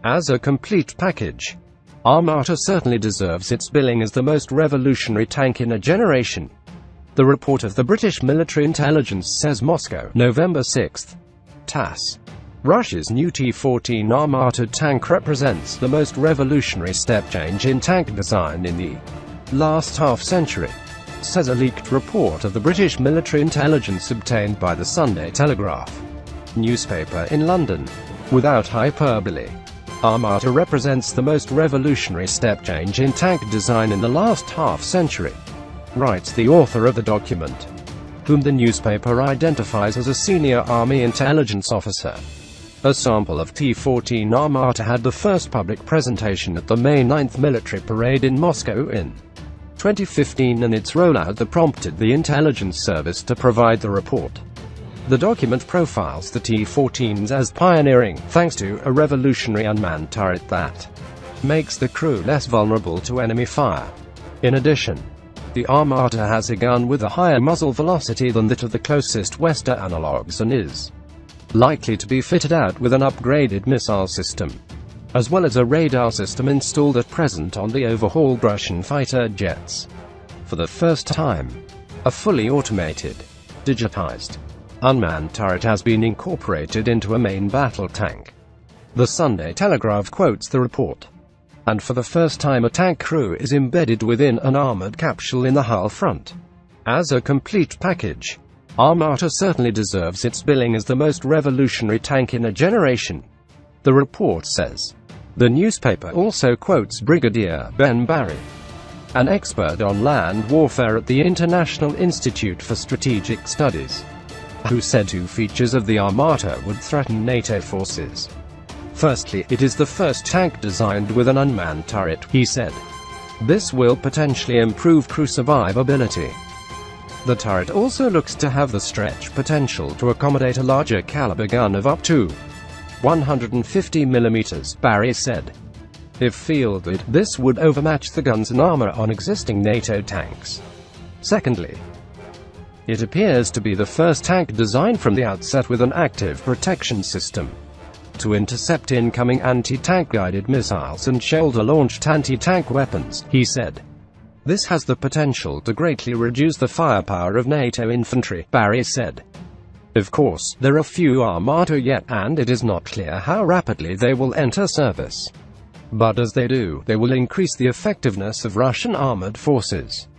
As a complete package, Armata certainly deserves its billing as the most revolutionary tank in a generation. The report of the British military intelligence says. Moscow, November 6. TASS. Russia's new T-14 Armata tank represents the most revolutionary step change in tank design in the last half-century, says a leaked report of the British military intelligence obtained by the Sunday Telegraph newspaper in London. Without hyperbole, Armata represents the most revolutionary step change in tank design in the last half-century, writes the author of the document, whom the newspaper identifies as a senior Army intelligence officer. A sample of T-14 Armata had the first public presentation at the May 9th military parade in Moscow in 2015, and its rollout that prompted the intelligence service to provide the report. The document profiles the T-14s as pioneering, thanks to a revolutionary unmanned turret that makes the crew less vulnerable to enemy fire. In addition, the Armata has a gun with a higher muzzle velocity than that of the closest Western analogues and is likely to be fitted out with an upgraded missile system, as well as a radar system installed at present on the overhauled Russian fighter jets. For the first time, a fully automated, digitized, unmanned turret has been incorporated into a main battle tank. The Sunday Telegraph quotes the report. And for the first time a tank crew is embedded within an armored capsule in the hull front. As a complete package, Armata certainly deserves its billing as the most revolutionary tank in a generation, the report says. The newspaper also quotes Brigadier Ben Barry, an expert on land warfare at the International Institute for Strategic Studies, who said two features of the Armata would threaten NATO forces. Firstly, it is the first tank designed with an unmanned turret, he said. This will potentially improve crew survivability. The turret also looks to have the stretch potential to accommodate a larger caliber gun of up to 150 mm, Barry said. If fielded, this would overmatch the guns and armor on existing NATO tanks. Secondly, it appears to be the first tank designed from the outset with an active protection system to intercept incoming anti-tank guided missiles and shoulder-launched anti-tank weapons, he said. This has the potential to greatly reduce the firepower of NATO infantry, Barry said. Of course, there are few Armata yet, and it is not clear how rapidly they will enter service. But as they do, they will increase the effectiveness of Russian armored forces.